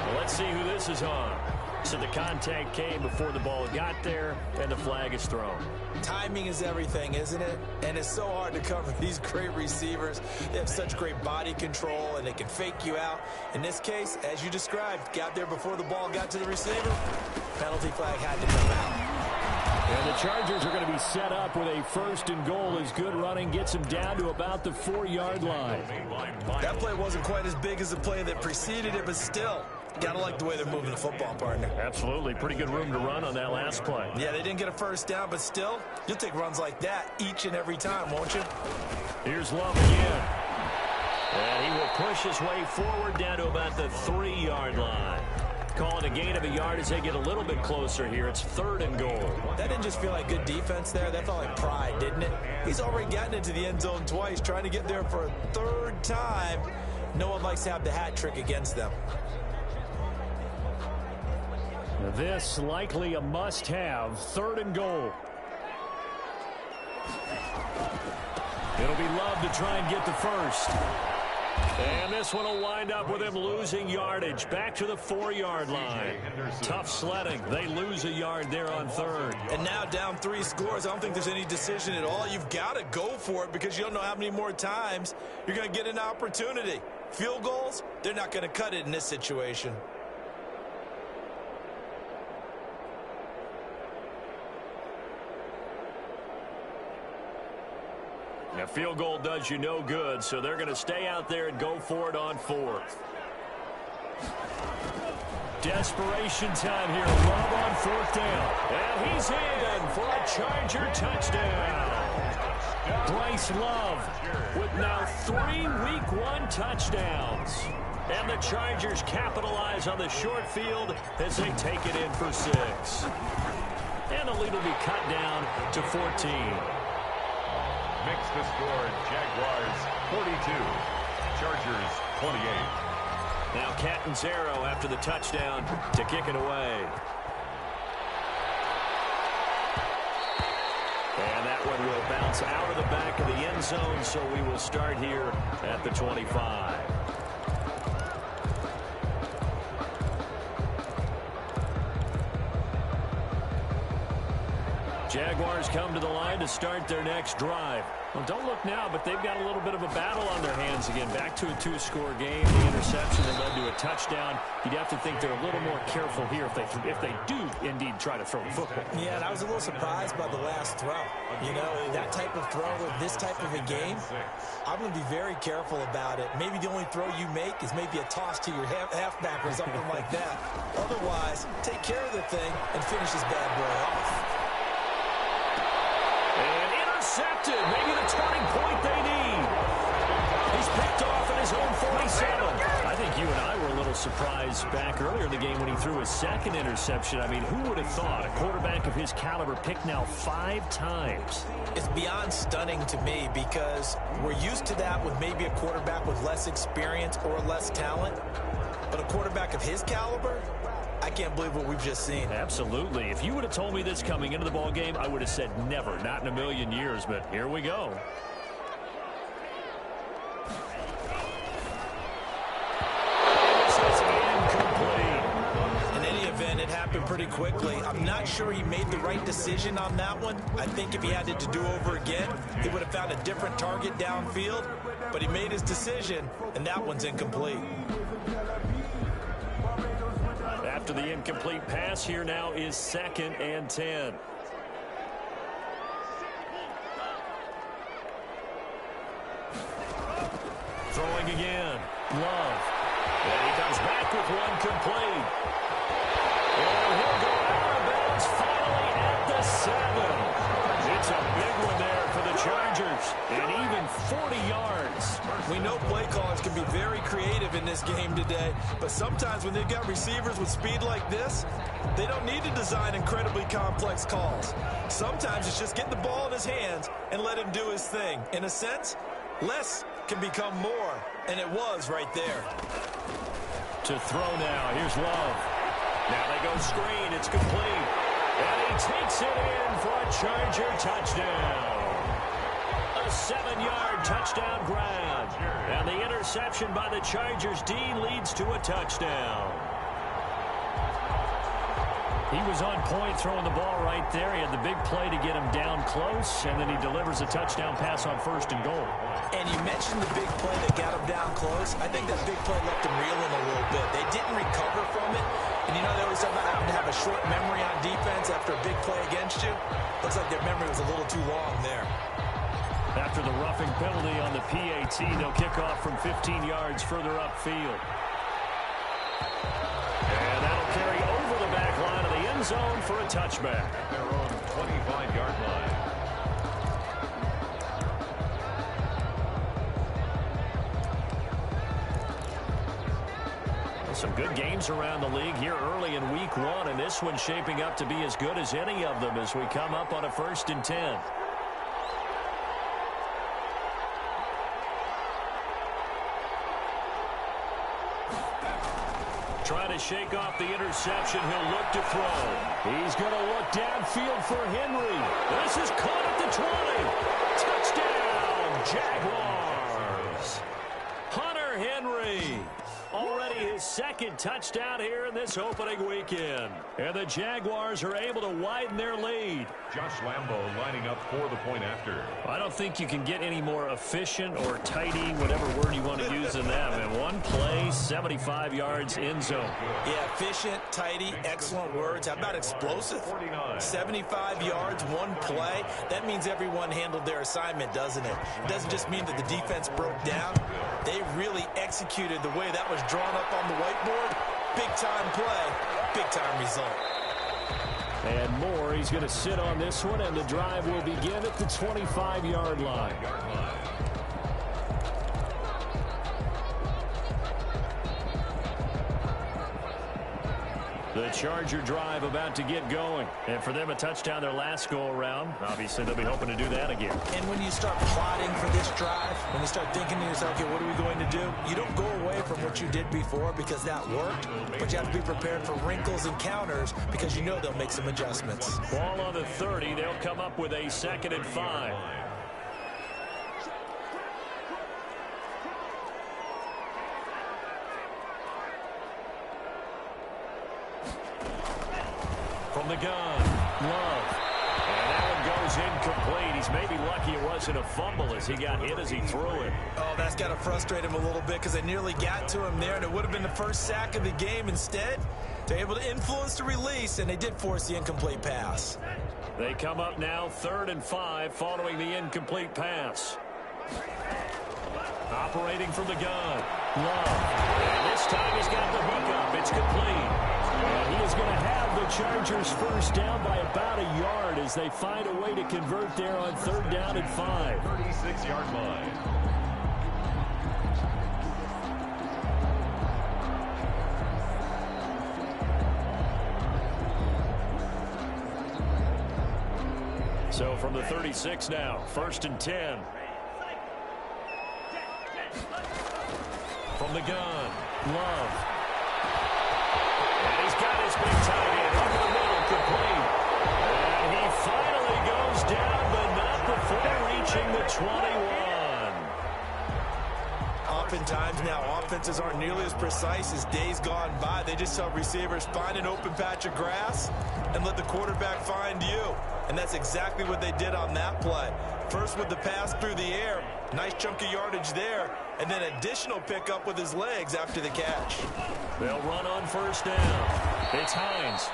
Well, let's see who this is on. So the contact came before the ball got there, and the flag is thrown. Timing is everything, isn't it? And it's so hard to cover these great receivers. They have such great body control, and they can fake you out. In this case, as you described, got there before the ball got to the receiver. Penalty flag had to come out. And the Chargers are going to be set up with a first and goal as good running gets them down to about the 4-yard line. That play wasn't quite as big as the play that preceded it, but still, gotta like the way they're moving the football, partner. Absolutely. Pretty good room to run on that last play. Yeah, they didn't get a first down, but still, you'll take runs like that each and every time, won't you? Here's Love again. And he will push his way forward down to about the 3-yard line. Calling a gain of a yard as they get a little bit closer here. It's 3rd and goal. That didn't just feel like good defense there. That felt like pride, didn't it? He's already gotten into the end zone twice, trying to get there for a 3rd time. No one likes to have the hat trick against them. This likely a must-have. 3rd and goal. It'll be Love to try and get the first. And this one will wind up with him losing yardage. Back to the 4-yard line. Tough sledding. They lose a yard there on 3rd. And now down 3 scores. I don't think there's any decision at all. You've got to go for it because you don't know how many more times you're going to get an opportunity. Field goals, they're not going to cut it in this situation. A field goal does you no good, so they're going to stay out there and go for it on 4th. Desperation time here. Love on 4th down. And he's in for a Charger touchdown. Bryce Love with now 3 Week 1 touchdowns. And the Chargers capitalize on the short field as they take it in for 6. And the lead will be cut down to 14. Makes the score Jaguars 42, Chargers 28. Now Catanzaro after the touchdown to kick it away. And that one will bounce out of the back of the end zone, so we will start here at the 25. Jaguars come to the line to start their next drive. Well, don't look now, but they've got a little bit of a battle on their hands again. Back to a 2-score game. The interception that led to a touchdown. You'd have to think they're a little more careful here if they do indeed try to throw the football. Yeah, and I was a little surprised by the last throw. You know, that type of throw with this type of a game, I'm going to be very careful about it. Maybe the only throw you make is maybe a toss to your halfback or something like that. Otherwise, take care of the thing and finish this bad boy off. And intercepted. Maybe the turning point they need. He's picked off at his own 47. I think you and I were a little surprised back earlier in the game when he threw his 2nd interception. I mean, who would have thought a quarterback of his caliber picked now 5 times? It's beyond stunning to me because we're used to that with maybe a quarterback with less experience or less talent. But a quarterback of his caliber, I can't believe what we've just seen. Absolutely. If you would have told me this coming into the ball game, I would have said never, not in a million years, but here we go. In any event, it happened pretty quickly. I'm not sure he made the right decision on that one. I think if he had it to do over again, he would have found a different target downfield, but he made his decision, and that one's incomplete. After the incomplete pass, here now is 2nd and 10. Throwing again. Love. And he comes back with one complete. And he'll go out of bounds finally at the 7. It's a big one there for the Chargers. And even 40 yards. We know play callers can be very creative in this game today, but sometimes when they've got receivers with speed like this, they don't need to design incredibly complex calls. Sometimes it's just get the ball in his hands and let him do his thing. In a sense, less can become more, and it was right there. To throw now. Here's Love. Now they go screen. It's complete. And he takes it in for a Charger touchdown. A 7-yard touchdown grab. And the interception by the Chargers D leads to a touchdown. He was on point throwing the ball right there. He had the big play to get him down close, and then he delivers a touchdown pass on 1st and goal. And you mentioned the big play that got him down close. I think that big play left him reeling a little bit. They didn't recover from it. And you know they always talk about having to have a short memory on defense after a big play against you. Looks like their memory was a little too long there. After the roughing penalty on the PAT, they'll kick off from 15 yards further upfield. And that'll carry over the back line of the end zone for a touchback. At their own 25-yard line. Some good games around the league here early in week 1, and this one's shaping up to be as good as any of them as we come up on a 1st and 10. Trying to shake off the interception. He'll look to throw. He's going to look downfield for Henry. This is caught at the 20. Touchdown, Jaguars. Hunter Henry. Already his 2nd touchdown here in this opening weekend. And the Jaguars are able to widen their lead. Josh Lambo lining up for the point after. I don't think you can get any more efficient or tidy, whatever word you want to use in that. And one play, 75 yards in zone. Yeah, efficient, tidy, excellent words. How about explosive? 75 yards, one play. That means everyone handled their assignment, doesn't it? It doesn't just mean that the defense broke down. They really executed the way that was drawn up on the whiteboard. Big-time play, big-time result. And more, he's going to sit on this one, and the drive will begin at the 25-yard line. The Charger drive about to get going. And for them, a touchdown their last go-around. Obviously, they'll be hoping to do that again. And when you start plotting for this drive, when you start thinking to yourself, okay, what are we going to do? You don't go away from what you did before because that worked, but you have to be prepared for wrinkles and counters because you know they'll make some adjustments. Ball on the 30. They'll come up with a 2nd and 5. From the gun, Love. And that one goes incomplete. He's maybe lucky it wasn't a fumble as he got hit as he threw it. Oh, that's got to frustrate him a little bit because they nearly got to him there, and it would have been the first sack of the game. Instead, they're able to influence the release, and they did force the incomplete pass. They come up now 3rd and 5 following the incomplete pass. Operating from the gun, Love. And this time he's got the hook up. It's complete. And he is going to have the Chargers first down by about a yard as they find a way to convert there on 3rd down and 5. 36-yard line. So from the 36 now, 1st and 10. From the gun, Love. And he's got his big tight end over the middle, complete. And he finally goes down, but not before reaching the 21. Oftentimes now, offenses aren't nearly as precise as days gone by. They just help receivers find an open patch of grass and let the quarterback find you. And that's exactly what they did on that play. First with the pass through the air, nice chunk of yardage there, and then additional pickup with his legs after the catch. They'll run on 1st down. It's Hines.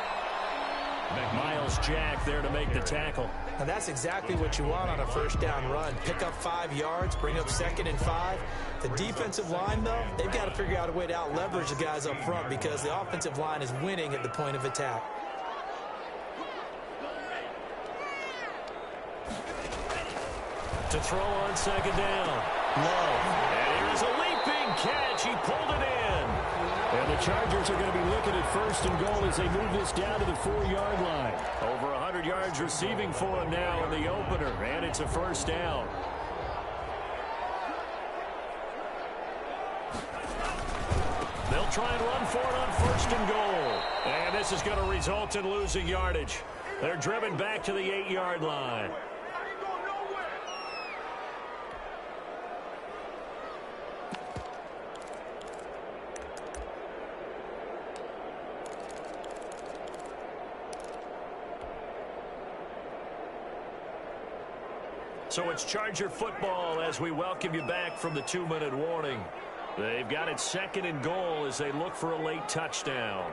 Miles Jack there to make the tackle. And that's exactly what you want on a 1st down run. Pick up 5 yards, bring up 2nd and 5. The defensive line, though, they've got to figure out a way to out-leverage the guys up front because the offensive line is winning at the point of attack. To throw on 2nd down. Love. And here's a leaping catch. He pulled it in. And the Chargers are going to be looking at 1st and goal as they move this down to the 4-yard line. Over 100 yards receiving for him now in the opener. And it's a 1st down. They'll try and run for it on 1st and goal. And this is going to result in losing yardage. They're driven back to the 8-yard line. So it's Charger football as we welcome you back from the 2-minute warning. They've got it 2nd and goal as they look for a late touchdown.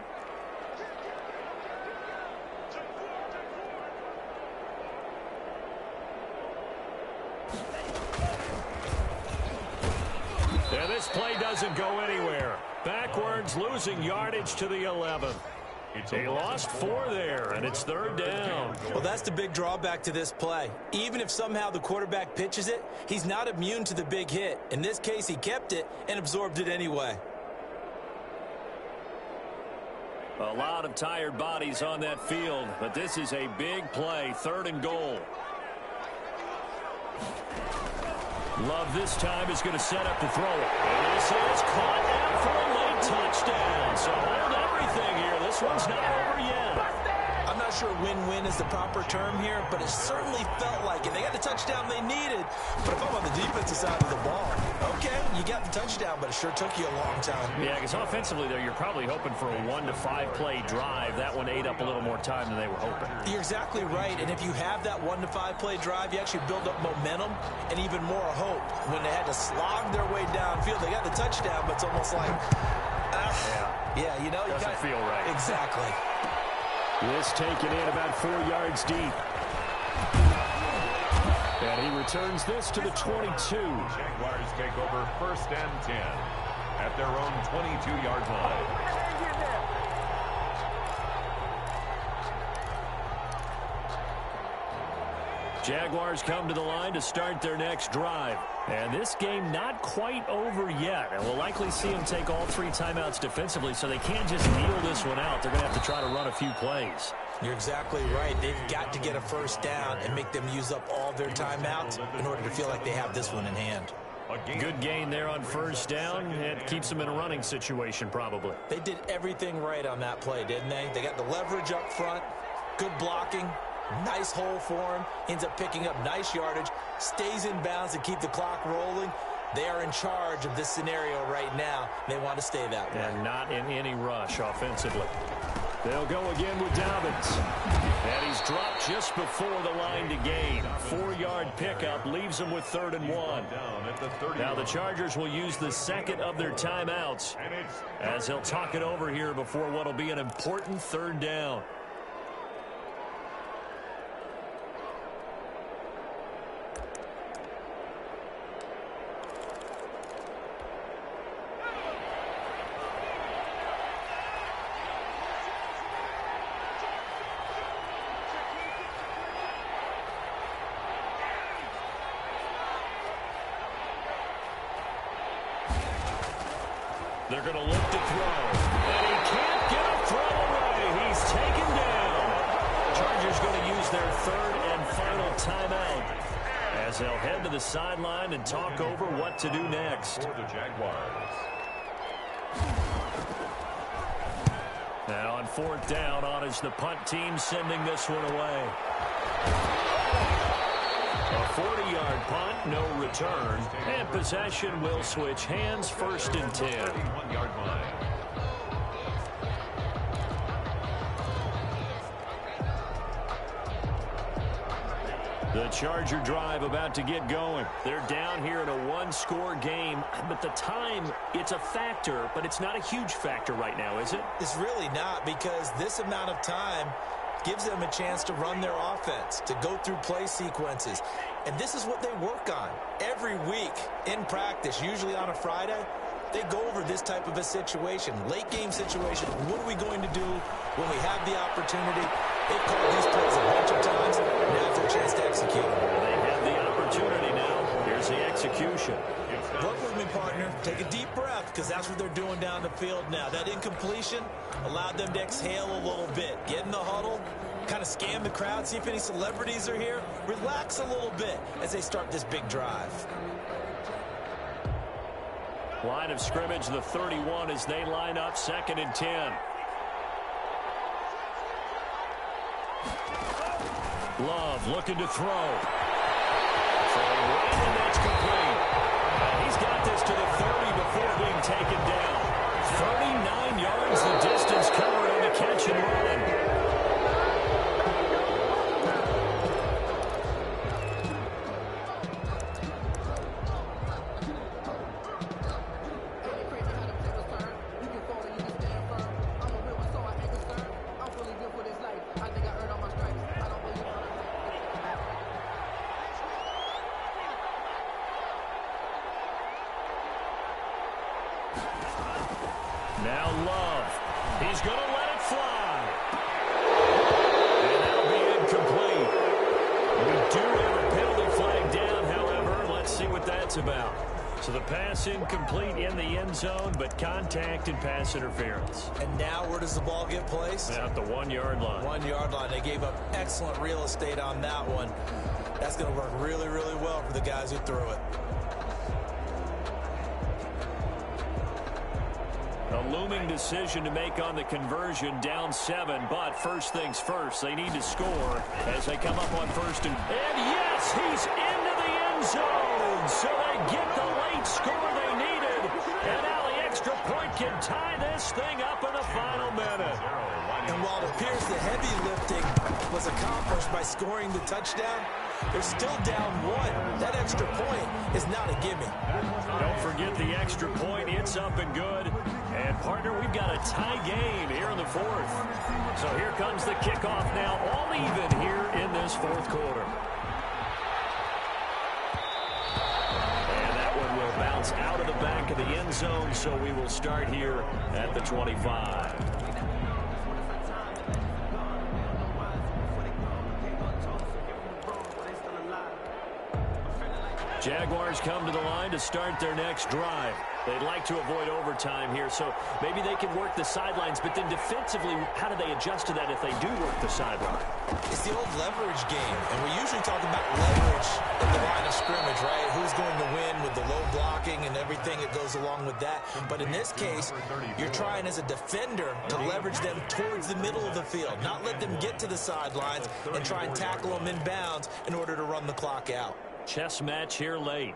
And this play doesn't go anywhere. Backwards, losing yardage to the 11. They lost 4 there, and it's 3rd down. Well, that's the big drawback to this play. Even if somehow the quarterback pitches it, he's not immune to the big hit. In this case, he kept it and absorbed it anyway. A lot of tired bodies on that field, but this is a big play, 3rd and goal. Love this time is going to set up to throw it. And this is caught out for a late touchdown. So hold everything here. This one's not over yet. I'm not sure win-win is the proper term here, but it certainly felt like it. They got the touchdown they needed, but if I'm on the defensive side of the ball, okay, you got the touchdown, but it sure took you a long time. Yeah, because offensively, though, you're probably hoping for a 1 to 5 play drive. That one ate up a little more time than they were hoping. You're exactly right, and if you have that 1 to 5 play drive, you actually build up momentum and even more hope. When they had to slog their way downfield, they got the touchdown, but it's almost like, yeah, you know, doesn't feel right. Exactly. This taken in about 4 yards deep. And he returns this to the 22. Jaguars take over 1st and 10 at their own 22-yard line. Jaguars come to the line to start their next drive. And this game not quite over yet. And we'll likely see them take all 3 timeouts defensively, so they can't just kneel this one out. They're going to have to try to run a few plays. You're exactly right. They've got to get a 1st down and make them use up all their timeouts in order to feel like they have this one in hand. Good gain there on 1st down. It keeps them in a running situation probably. They did everything right on that play, didn't they? They got the leverage up front, good blocking, nice hole for him, ends up picking up nice yardage, stays in bounds to keep the clock rolling. They are in charge of this scenario right now. They want to stay that way. And not in any rush offensively. They'll go again with Dobbins. And he's dropped just before the line to gain. 4-yard pickup leaves them with 3rd and 1. Now the Chargers will use the 2nd of their timeouts as they'll talk it over here before what will be an important 3rd down. They're going to look to throw. And he can't get a throw away. He's taken down. Chargers going to use their 3rd and final timeout as they'll head to the sideline and talk over what to do next. For the Jaguars. Now on 4th down, on is the punt team sending this one away. A 40-yard punt, no return, and possession will switch hands, 1st and 10. 31-yard line. The Charger drive about to get going. They're down here in a 1-score game, but the time, it's a factor, but it's not a huge factor right now, is it? It's really not, because this amount of time gives them a chance to run their offense, to go through play sequences. And this is what they work on every week in practice, usually on a Friday. They go over this type of a situation, late game situation. What are we going to do when we have the opportunity? They've called these plays a bunch of times. Now's their chance to execute them. They have the opportunity now. Here's the execution. Work with me, partner. Take a deep breath, because that's what they're doing down the field now. That incompletion allowed them to exhale a little bit. Get in the huddle, kind of scan the crowd, see if any celebrities are here. Relax a little bit as they start this big drive. Line of scrimmage, the 31, as they line up 2nd and 10. Love looking to throw. Throwing right, and that's complete. He's got this to the 30 before being taken down. 39 yards the distance covered on the catch and run. Now Love. He's going to let it fly. And that'll be incomplete. We do have a penalty flag down, however. Let's see what that's about. So the pass incomplete in the end zone, but contact and pass interference. And now where does the ball get placed? At the 1-yard line. 1-yard line. They gave up excellent real estate on that one. That's going to work really, really well for the guys who threw it. A looming decision to make on the conversion, down 7, but first things first, they need to score as they come up on first and yes, he's into the end zone, so they get the late score they needed, and now the extra point can tie this thing up in the final minute. And while it appears the heavy lifting was accomplished by scoring the touchdown, they're still down 1. That extra point is not a gimme. Don't forget the extra point. It's up and good. And, partner, we've got a tie game here in the 4th. So here comes the kickoff now, all even here in this 4th quarter. And that one will bounce out of the back of the end zone, so we will start here at the 25. Jaguars come to the line to start their next drive. They'd like to avoid overtime here, so maybe they can work the sidelines, but then defensively, how do they adjust to that if they do work the sideline? It's the old leverage game, and we usually talk about leverage in the line of scrimmage, right? Who's going to win with the low blocking and everything that goes along with that. But in this case, you're trying as a defender to leverage them towards the middle of the field, not let them get to the sidelines and try and tackle them in bounds in order to run the clock out. Chess match here late.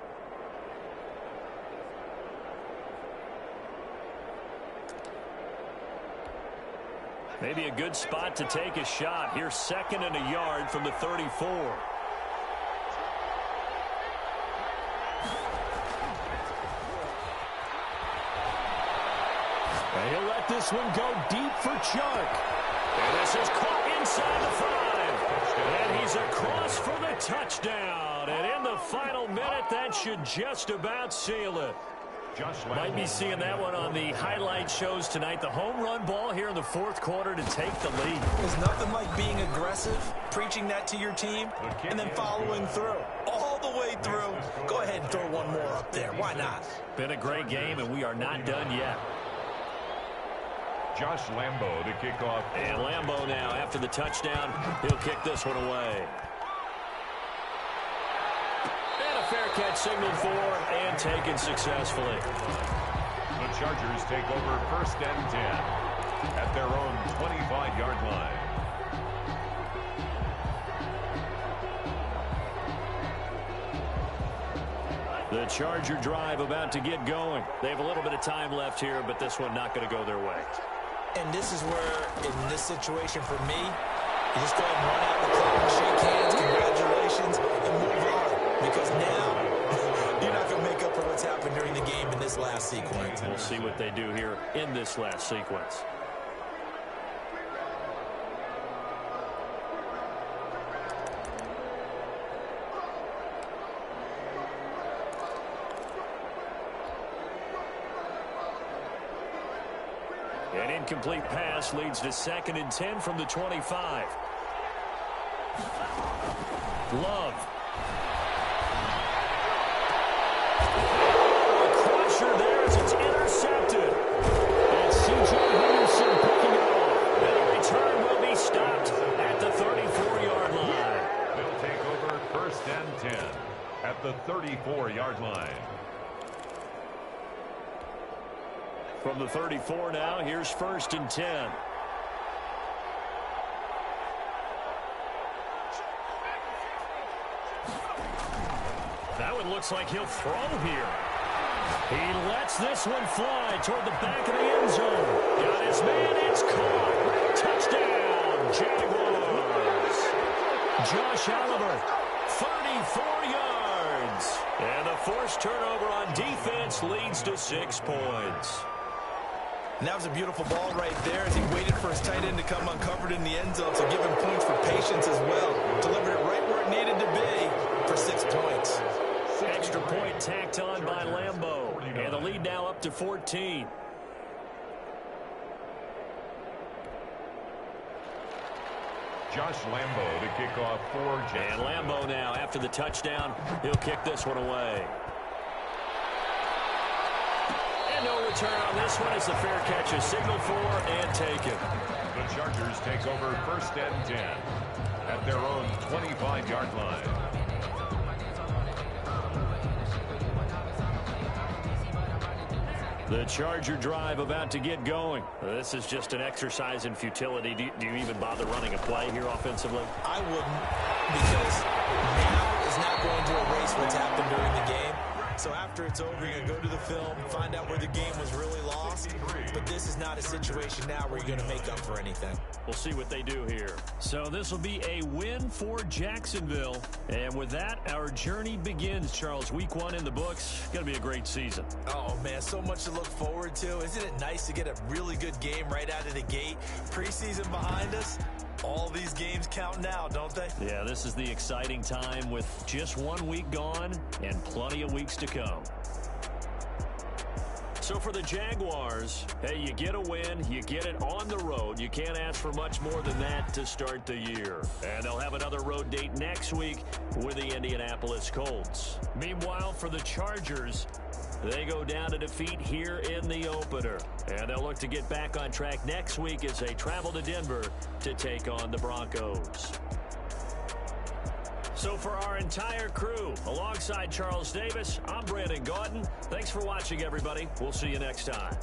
Maybe a good spot to take a shot. Here's 2nd and a yard from the 34. And he'll let this one go deep for Chark. And this is caught inside the 5. And he's across for the touchdown. And in the final minute, that should just about seal it. Might be seeing that one on the highlight shows tonight. The home run ball here in the 4th quarter to take the lead. There's nothing like being aggressive, preaching that to your team, and then following through. All the way through. Go ahead and throw one more up there. Why not? Been a great game, and we are not done yet. Josh Lambo to kick off. And Lambo now, after the touchdown, he'll kick this one away. Fair catch signaled for and taken successfully. The Chargers take over 1st and 10 at their own 25-yard line. The Charger drive about to get going. They have a little bit of time left here, but this one not going to go their way. And this is where, in this situation for me, you just go ahead and run out the clock, shake hands, congratulations, and move on. Because now, you're not going to make up for what's happened during the game in this last sequence. We'll see what they do here in this last sequence. An incomplete pass leads to 2nd and 10 from the 25. Love. There as it's intercepted. And C.J. Henderson picking it off. And the return will be stopped at the 34-yard line. They'll take over 1st and 10 at the 34-yard line. From the 34 now, here's 1st and 10. looks like he'll throw here. He lets this one fly toward the back of the end zone. Got his man. It's caught. Touchdown, Jaguars. Josh Oliver, 34 yards. And the forced turnover on defense leads to 6 points. And that was a beautiful ball right there as he waited for his tight end to come uncovered in the end zone, so give him points for patience as well. Delivered it right where it needed to be for 6 points. Extra point tacked on by Lambeau. And the lead now up to 14. Josh Lambeau to kick off for Jacksonville. And Lambeau now, after the touchdown, he'll kick this one away. And no return on this one as the fair catch is signaled for and taken. The Chargers take over 1st and 10 at their own 25-yard line. The Charger drive about to get going. This is just an exercise in futility. Do you even bother running a play here offensively? I wouldn't, because now is not going to erase what's happened during the game. So after it's over, you're going to go to the film, find out where the game was really lost. But this is not a situation now where you're going to make up for anything. We'll see what they do here. So this will be a win for Jacksonville. And with that, our journey begins, Charles. Week 1 in the books. Going to be a great season. Oh, man, so much to look forward to. Isn't it nice to get a really good game right out of the gate? Preseason behind us. All these games count now, don't they? Yeah, this is the exciting time with just 1 week gone and plenty of weeks to come. So for the Jaguars, hey, you get a win, you get it on the road. You can't ask for much more than that to start the year. And they'll have another road date next week with the Indianapolis Colts. Meanwhile, for the Chargers, they go down to defeat here in the opener. And they'll look to get back on track next week as they travel to Denver to take on the Broncos. So for our entire crew, alongside Charles Davis, I'm Brandon Gaudin. Thanks for watching, everybody. We'll see you next time.